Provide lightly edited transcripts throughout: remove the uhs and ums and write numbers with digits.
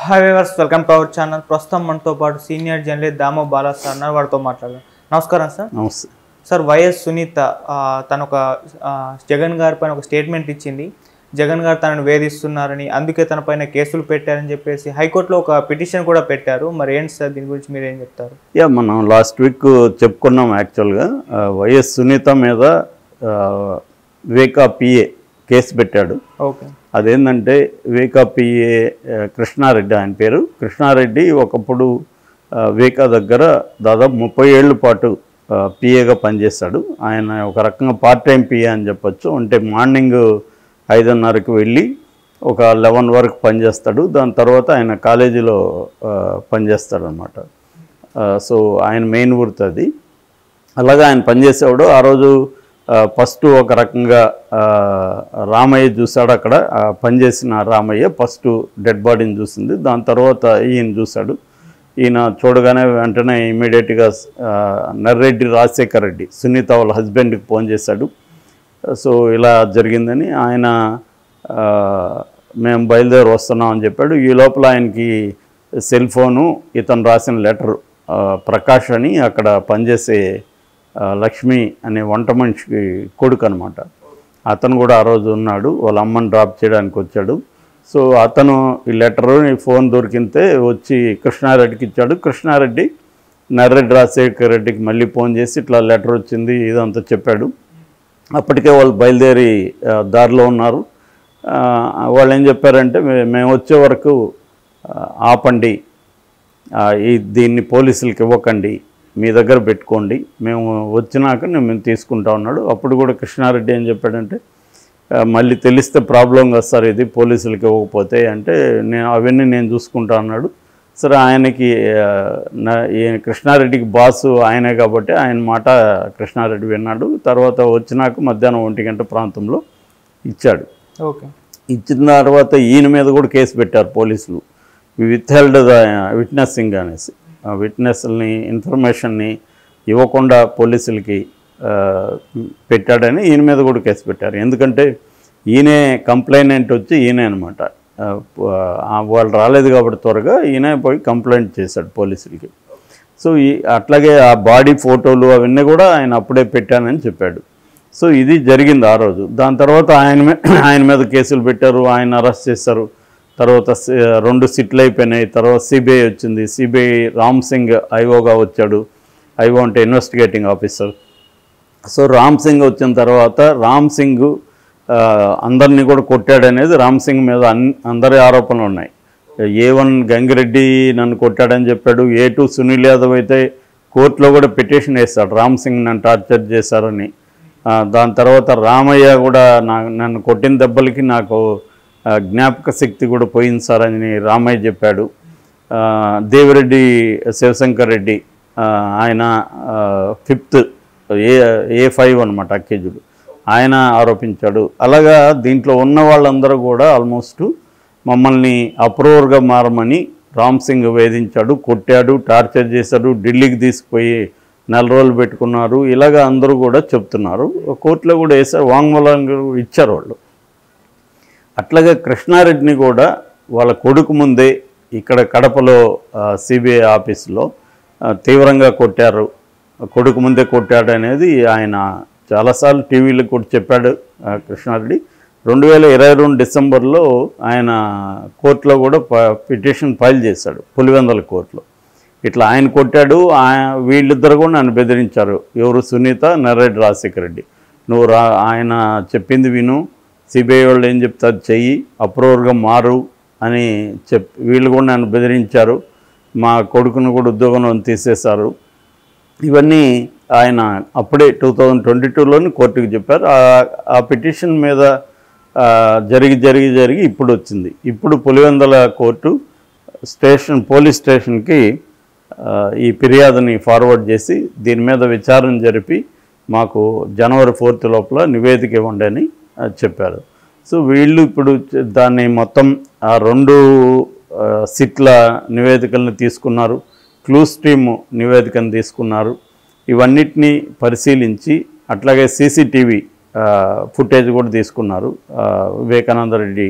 Hi viewers, welcome to our channel. ప్రస్తుతం మనతో పాటు senior journalist Damoh Bala sir అన్నారు. వారితో మాట్లాడదాం. నమస్కారం సార్. నమస్తే సార్, వైఎస్ సునీత తను ఒక జగన్ గారి పైన ఒక స్టేట్మెంట్ ఇచ్చింది. జగన్ గారు తనను వేధిస్తున్నారని, అందుకే తన పైన కేసులు పెట్టారని చెప్పేసి హైకోర్టులో ఒక పిటిషన్ కూడా పెట్టారు. మరి ఏంటి సార్, దీని గురించి మీరు ఏం చెప్తారు? మనం లాస్ట్ వీక్ చెప్పుకున్నాం. యాక్చువల్గా వైఎస్ సునీత మీద వివేకా పిఏ కేసు పెట్టాడు. ఓకే. అదేంటంటే వివేకా పిఏ కృష్ణారెడ్డి, ఆయన పేరు కృష్ణారెడ్డి. ఒకప్పుడు వివేకా దగ్గర దాదాపు 30 ఏళ్ళ పాటు పిఏగా పనిచేశాడు. ఆయన ఒక రకంగా పార్ట్ టైం పిఏ అని చెప్పొచ్చు. అంటే మార్నింగ్ 5:30కి వెళ్ళి ఒక 11 వరకు పనిచేస్తాడు. దాని తర్వాత ఆయన కాలేజీలో పనిచేస్తాడు అనమాట. సో ఆయన మెయిన్ వృత్తి అది. అలాగే ఆయన పనిచేసేవాడు. ఆ రోజు ఫస్ట్ ఒక రకంగా రామయ్య చూశాడు. అక్కడ పనిచేసిన రామయ్య ఫస్ట్ డెడ్ బాడీని చూసింది. దాని తర్వాత ఈయన చూశాడు. ఈయన చూడగానే వెంటనే ఇమీడియట్గా నర్రెడ్డి రాజశేఖర్ రెడ్డి, సునీత వాళ్ళ హస్బెండ్కి ఫోన్ చేశాడు. సో ఇలా జరిగిందని ఆయన మేము బయలుదేరి వస్తున్నాం అని చెప్పాడు. ఈ లోపల ఆయనకి సెల్ ఫోను, ఇతను రాసిన లెటరు, ప్రకాష్ అని అక్కడ పనిచేసే లక్ష్మి అనే వంట మనిషికి కొడుకు అనమాట. అతను కూడా ఆ రోజు ఉన్నాడు. వాళ్ళ అమ్మని డ్రాప్ చేయడానికి వచ్చాడు. సో అతను ఈ లెటరు, ఈ ఫోన్ దొరికితే వచ్చి కృష్ణారెడ్డికి ఇచ్చాడు. కృష్ణారెడ్డి నర్రెడ్డి రాజశేఖర్ రెడ్డికి మళ్ళీ ఫోన్ చేసి ఇట్లా లెటర్ వచ్చింది ఇదంతా చెప్పాడు. అప్పటికే వాళ్ళు బయలుదేరి దారిలో ఉన్నారు. వాళ్ళు ఏం చెప్పారంటే, మేము వచ్చే వరకు ఆపండి, దీన్ని పోలీసులకి ఇవ్వకండి, మీ దగ్గర పెట్టుకోండి, మేము వచ్చినాక మేము తీసుకుంటా ఉన్నాడు. అప్పుడు కూడా కృష్ణారెడ్డి ఏం చెప్పాడంటే, మళ్ళీ తెలిస్తే ప్రాబ్లం కదా సార్ ఇది, పోలీసులకి ఇవ్వకపోతే అంటే, అవన్నీ నేను చూసుకుంటా అన్నాడు. సరే, ఆయనకి కృష్ణారెడ్డికి బాసు ఆయనే కాబట్టి ఆయన మాట కృష్ణారెడ్డి విన్నాడు. తర్వాత వచ్చినాక మధ్యాహ్నం 1 గంట ప్రాంతంలో ఇచ్చాడు. ఓకే. ఇచ్చిన తర్వాత ఈయన మీద కూడా కేసు పెట్టారు పోలీసులు, విత్హెల్డ్ ద విట్నెస్సింగ్ అనేసి. విట్నెస్ని, ఇన్ఫర్మేషన్ని ఇవ్వకుండా పోలీసులకి పెట్టాడని ఈయన మీద కూడా కేసు పెట్టారు. ఎందుకంటే ఈయనే కంప్లైంట్ వచ్చి ఈయనే అనమాట. వాళ్ళు రాలేదు కాబట్టి త్వరగా ఈయనే పోయి కంప్లైంట్ చేశాడు పోలీసులకి. సో అట్లాగే ఆ బాడీ ఫోటోలు అవన్నీ కూడా ఆయన అప్పుడే పెట్టానని చెప్పాడు. సో ఇది జరిగింది ఆ రోజు. దాని తర్వాత ఆయన మీద కేసులు పెట్టారు, ఆయన అరెస్ట్ చేశారు. తర్వాత 2 సిట్లు అయిపోయినాయి. తర్వాత సిబిఐ వచ్చింది. సిబిఐ రామ్ సింగ్ ఐఓగా వచ్చాడు. ఐఓ అంటే investigating officer. So Ram Singh వచ్చిన తర్వాత రామ్ సింగ్ అందరినీ కూడా కొట్టాడనేది రామ్ సింగ్ మీద అందరి ఆరోపణలు ఉన్నాయి. A1 గంగిరెడ్డి నన్ను కొట్టాడని చెప్పాడు. A2 సునీల్ యాదవ్ అయితే కోర్టులో కూడా పిటిషన్ వేస్తాడు, రామ్ సింగ్ నన్ను టార్చర్ చేశారని. దాని తర్వాత రామయ్య కూడా నన్ను కొట్టిన దెబ్బలకి నాకు జ్ఞాపక శక్తి కూడా పోయింది సార్ అని రామయ్య చెప్పాడు. దేవిరెడ్డి శివశంకర్ రెడ్డి, ఆయన 5th A5 అనమాట అక్యూజ్డ్, ఆయన ఆరోపించాడు. అలాగా దీంట్లో ఉన్న వాళ్ళందరూ కూడా ఆల్మోస్ట్ మమ్మల్ని అప్రూవర్గా మారమని రామ్ సింగ్ వేధించాడు, కొట్టాడు, టార్చర్ చేశాడు, ఢిల్లీకి తీసుకుపోయి 4 రోజులు పెట్టుకున్నారు. ఇలాగా అందరూ కూడా చెప్తున్నారు. కోర్టులో కూడా వేసారు, వాంగ్మూలం ఇచ్చారు వాళ్ళు. అట్లాగే కృష్ణారెడ్డిని కూడా వాళ్ళ కొడుకు ముందే ఇక్కడ కడపలో సిబిఐ ఆఫీసులో తీవ్రంగా కొట్టారు, కొడుకు ముందే కొట్టాడు అనేది ఆయన చాలాసార్లు టీవీలో కూడా చెప్పాడు. కృష్ణారెడ్డి 2022 డిసెంబర్లో ఆయన కోర్టులో కూడా పిటిషన్ ఫైల్ చేశాడు, పులివెందుల కోర్టులో. ఇట్లా ఆయన కొట్టాడు, వీళ్ళిద్దరు కూడా నన్ను బెదిరించారు. ఎవరు? సునీత, నర్రెడ్డి రాజశేఖర్ రెడ్డి. నువ్వు ఆయన చెప్పింది విను, సిబిఐ వాళ్ళు ఏం చెప్తారు చెయ్యి, అప్రూవర్గా మారు అని వీళ్ళు కూడా నన్ను బెదిరించారు. మా కొడుకును కూడా ఉద్యోగం తీసేశారు. ఇవన్నీ ఆయన అప్పుడే 2022లోని కోర్టుకు చెప్పారు. ఆ పిటిషన్ మీద జరిగి ఇప్పుడు వచ్చింది. ఇప్పుడు పులివెందుల కోర్టు పోలీస్ స్టేషన్కి ఈ ఫిర్యాదుని ఫార్వర్డ్ చేసి దీని మీద విచారణ జరిపి మాకు జనవరి 4 లోపల నివేదిక ఇవ్వండి అని చెప్పారు. సో వీళ్ళు ఇప్పుడు దాన్ని మొత్తం ఆ 2 సిట్ల నివేదికలను తీసుకున్నారు, క్లూస్ టీమ్ నివేదికను తీసుకున్నారు. ఇవన్నిటినీ పరిశీలించి అట్లాగే సీసీటీవీ ఫుటేజ్ కూడా తీసుకున్నారు. వివేకానంద రెడ్డి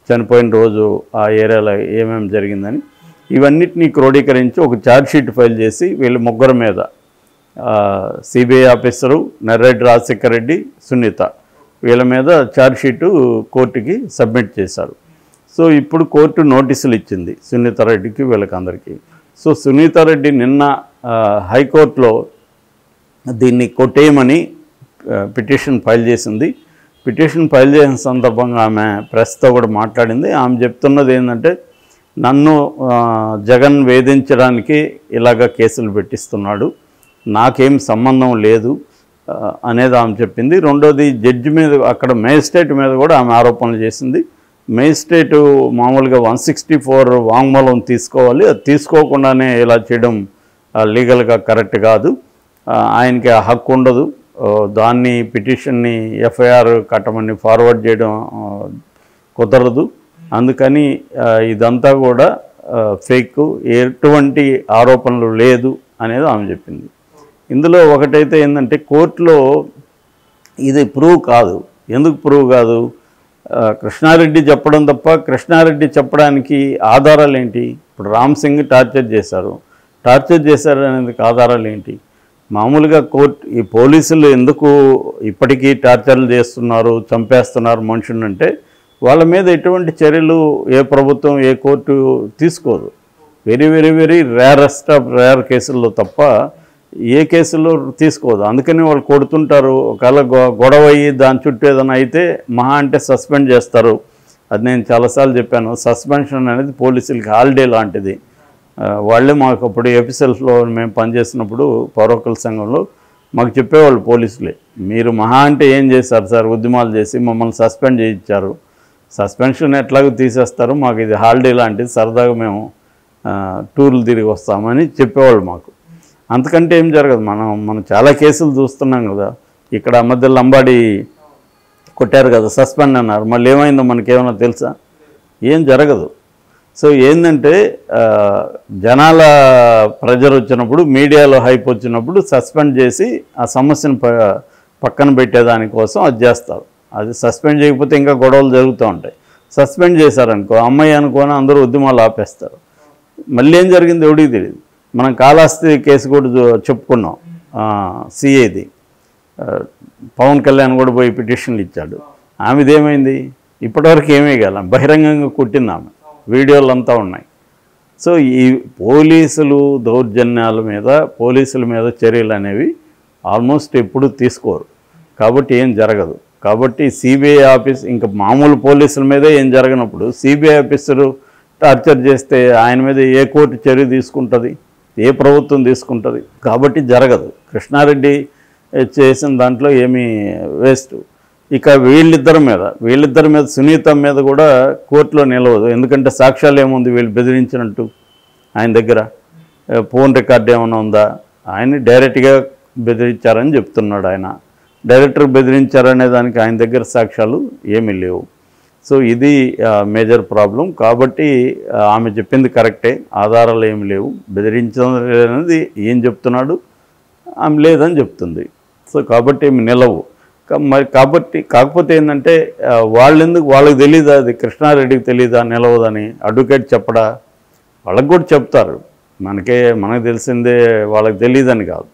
చనిపోయిన రోజు ఆ ఏరియాలో ఏమేమి జరిగిందని ఇవన్నిటినీ క్రోడీకరించి ఒక ఛార్జ్షీట్ ఫైల్ చేసి వీళ్ళ ముగ్గురు మీద సిబిఐ ఆఫీసరు నర్రెడ్డి రాజశేఖర రెడ్డి, సునీత వీళ్ళ మీద ఛార్జ్షీటు కోర్టుకి సబ్మిట్ చేశారు. సో ఇప్పుడు కోర్టు నోటీసులు ఇచ్చింది సునీతారెడ్డికి వీళ్ళకందరికీ. సో సునీతారెడ్డి నిన్న హైకోర్టులో దీన్ని కొట్టేయమని పిటిషన్ ఫైల్ చేసింది. పిటిషన్ ఫైల్ చేసిన సందర్భంగా ఆమె ప్రెస్తో కూడా మాట్లాడింది. ఆమె చెప్తున్నది ఏంటంటే నన్ను జగన్ వేధించడానికి ఇలాగ కేసులు పెట్టిస్తున్నాడు, నాకేం సంబంధం లేదు అనేది ఆమె చెప్పింది. రెండోది జడ్జి మీద, అక్కడ మేజిస్ట్రేట్ మీద కూడా ఆమె ఆరోపణలు చేసింది. మేజిస్ట్రేటు మామూలుగా 164 వాంగ్మూలం తీసుకోవాలి, అది తీసుకోకుండానే ఇలా చేయడం లీగల్గా కరెక్ట్ కాదు, ఆయనకి ఆ హక్కు ఉండదు, దాన్ని పిటిషన్ని ఎఫ్ఐఆర్ కట్టమని ఫార్వర్డ్ చేయడం కుదరదు, అందుకని ఇదంతా కూడా ఫేక్, ఎటువంటి ఆరోపణలు లేదు అనేది ఆమె చెప్పింది. ఇందులో ఒకటైతే ఏంటంటే కోర్టులో ఇది ప్రూవ్ కాదు. ఎందుకు ప్రూవ్ కాదు? కృష్ణారెడ్డి చెప్పడం తప్ప కృష్ణారెడ్డి చెప్పడానికి ఆధారాలు ఏంటి? ఇప్పుడు రామ్ సింగ్ టార్చర్ చేశారు అనేది ఆధారాలు ఏంటి? మామూలుగా ఈ పోలీసులు ఎందుకు ఇప్పటికీ టార్చర్లు చేస్తున్నారు, చంపేస్తున్నారు మనుషులను అంటే వాళ్ళ మీద ఎటువంటి చర్యలు ఏ ప్రభుత్వం, ఏ కోర్టు తీసుకోదు. Very very very rarest of rare కేసుల్లో తప్ప ఏ కేసుల్లో తీసుకోదు. అందుకని వాళ్ళు కొడుతుంటారు. ఒకవేళ గొడవ అయ్యి దాని చుట్టూ ఏదైనా అయితే మహా అంటే సస్పెండ్ చేస్తారు. అది నేను చాలాసార్లు చెప్పాను. సస్పెన్షన్ అనేది పోలీసులకి హాలిడే లాంటిది. వాళ్ళే మాకు అప్పుడు ఎఫ్ఎస్ఎల్స్లో మేము పనిచేసినప్పుడు పౌరకుల సంఘంలో మాకు చెప్పేవాళ్ళు పోలీసులే, మీరు మహా అంటే ఏం చేశారు సార్, ఉద్యమాలు చేసి మమ్మల్ని సస్పెండ్ చేయించారు, సస్పెన్షన్ ఎట్లాగో తీసేస్తారు, మాకు ఇది హాలిడే లాంటిది, సరదాగా మేము టూర్లు తిరిగి వస్తామని చెప్పేవాళ్ళు మాకు. అంతకంటే ఏం జరగదు. మనం చాలా కేసులు చూస్తున్నాం కదా. ఇక్కడ మధ్య లంబాడి కొట్టారు కదా, సస్పెండ్ అన్నారు, మళ్ళీ ఏమైందో మనకేమైనా తెలుసా? ఏం జరగదు. సో ఏంటంటే జనాల ప్రెజర్ వచ్చినప్పుడు, మీడియాలో హైప్ వచ్చినప్పుడు సస్పెండ్ చేసి ఆ సమస్యను పక్కన పెట్టేదానికోసం అది చేస్తారు. అది సస్పెండ్ చేయకపోతే ఇంకా గొడవలు జరుగుతూ ఉంటాయి. సస్పెండ్ చేశారనుకో, అమ్మాయి అనుకోని అందరూ ఉద్యమాలు ఆపేస్తారు. మళ్ళీ ఏం జరిగింది ఎవడికి తెలియదు. మనం కాళహస్తి కేసు కూడా చెప్పుకున్నాం. సిఐది పవన్ కళ్యాణ్ కూడా పోయి పిటిషన్లు ఇచ్చాడు. ఆమెదేమైంది? ఇప్పటివరకు ఏమీ కాల, బహిరంగంగా కొట్టింది ఆమె, వీడియోలు అంతా ఉన్నాయి. సో ఈ పోలీసులు దౌర్జన్యాల మీద, పోలీసుల మీద చర్యలు అనేవి ఆల్మోస్ట్ ఎప్పుడు తీసుకోరు. కాబట్టి ఏం జరగదు. కాబట్టి సిబిఐ ఆఫీస్, ఇంకా మామూలు పోలీసుల మీదే ఏం జరగనప్పుడు సిబిఐ ఆఫీసరు టార్చర్ చేస్తే ఆయన మీద ఏ కోర్టు చర్య తీసుకుంటుంది, ఏ ప్రభుత్వం తీసుకుంటుంది? కాబట్టి జరగదు. కృష్ణారెడ్డి చేసిన దాంట్లో ఏమీ వేస్ట్. ఇక వీళ్ళిద్దరి మీద సునీత మీద కూడా కోర్టులో నిలవదు. ఎందుకంటే సాక్ష్యాలు ఏముంది వీళ్ళు బెదిరించినట్టు? ఆయన దగ్గర ఫోన్ రికార్డు ఏమైనా ఉందా? ఆయన్ని డైరెక్ట్గా బెదిరించారని చెప్తున్నాడు ఆయన. డైరెక్టర్ బెదిరించారనే దానికి ఆయన దగ్గర సాక్ష్యాలు ఏమీ లేవు. సో ఇది మేజర్ ప్రాబ్లం. కాబట్టి ఆమె చెప్పింది కరెక్టే, ఆధారాలు ఏమి లేవు. బెదిరించడం అనేది ఏం చెప్తున్నాడు, ఆమె లేదని చెప్తుంది. సో కాబట్టి ఏమి నిలవు. మరి కాకపోతే ఏంటంటే వాళ్ళకి తెలీదా, అది కృష్ణారెడ్డికి తెలీదా నిలవదని? అడ్వకేట్ చెప్పడా? వాళ్ళకి కూడా చెప్తారు. మనకు తెలిసిందే వాళ్ళకి తెలియదని కాదు.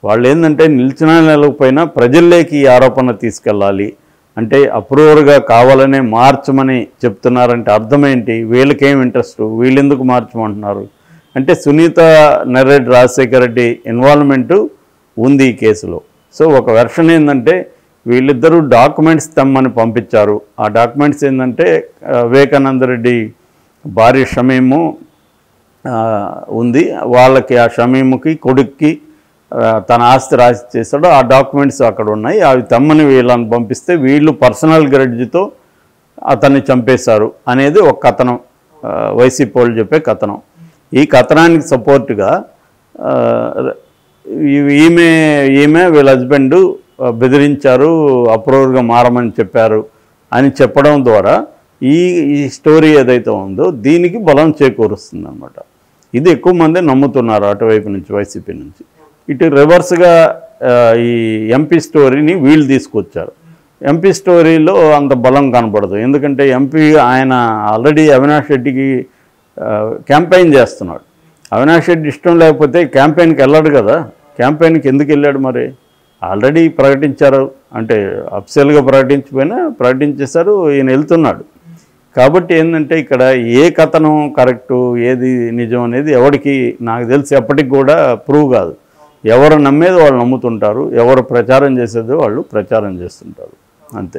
వాళ్ళు ఏంటంటే నిలిచినా నిలవకపోయినా ప్రజల్లోకి ఈ ఆరోపణ తీసుకెళ్ళాలి అంటే అప్రూవర్గా కావాలనే మార్చమని చెప్తున్నారంటే అర్థం ఏంటి? వీళ్ళకేం ఇంట్రెస్ట్, వీళ్ళెందుకు మార్చమంటున్నారు అంటే సునీత, నర్రెడ్డి రాజశేఖర రెడ్డి ఇన్వాల్వ్మెంటు ఉంది ఈ కేసులో. సో ఒక వెర్షన్ ఏంటంటే వీళ్ళిద్దరూ డాక్యుమెంట్స్ తెమ్మని పంపించారు. ఆ డాక్యుమెంట్స్ ఏంటంటే వివేకానంద రెడ్డి భార్య షమీము ఉంది, వాళ్ళకి ఆ షమీముకి కొడుక్కి తన ఆస్తి రాసి చేశాడు. ఆ డాక్యుమెంట్స్ అక్కడ ఉన్నాయి. అవి తెమ్మని వీళ్ళని పంపిస్తే వీళ్ళు పర్సనల్ గ్రడ్జ్తో అతన్ని చంపేశారు అనేది ఒక కథనం, వైసీపీ వాళ్ళు చెప్పే కథనం. ఈ కథనానికి సపోర్టుగా ఈమె వీళ్ళ హస్బెండ్ బెదిరించారు, అప్రూవర్గా మారమని చెప్పారు అని చెప్పడం ద్వారా ఈ స్టోరీ ఏదైతే ఉందో దీనికి బలం చేకూరుస్తుంది అన్నమాట. ఇది ఎక్కువ మంది నమ్ముతున్నారు అటువైపు నుంచి, వైసీపీ నుంచి. ఇటు రివర్స్గా ఈ ఎంపీ స్టోరీని వీళ్ళు తీసుకొచ్చారు. ఎంపీ స్టోరీలో అంత బలం కనపడదు. ఎందుకంటే ఎంపీ ఆయన ఆల్రెడీ అవినాష్ రెడ్డికి క్యాంపెయిన్ చేస్తున్నాడు. అవినాష్ రెడ్డి ఇష్టం లేకపోతే క్యాంపెయిన్కి వెళ్ళాడు కదా. క్యాంపెయిన్కి ఎందుకు వెళ్ళాడు మరి? ఆల్రెడీ ప్రకటించారు, అంటే అఫిషియల్గా ప్రకటించిపోయినా ప్రకటించేశారు, ఈయన వెళ్తున్నాడు. కాబట్టి ఏంటంటే ఇక్కడ ఏ కథనం కరెక్టు ఏది నిజం అనేది ఎవరికి నాకు తెలిసి ఎప్పటికి కూడా ప్రూవ్ కాదు. ఎవరు నమ్మేది వాళ్ళు నమ్ముతుంటారు, ఎవరు ప్రచారం చేసేది వాళ్ళు ప్రచారం చేస్తుంటారు, అంతే.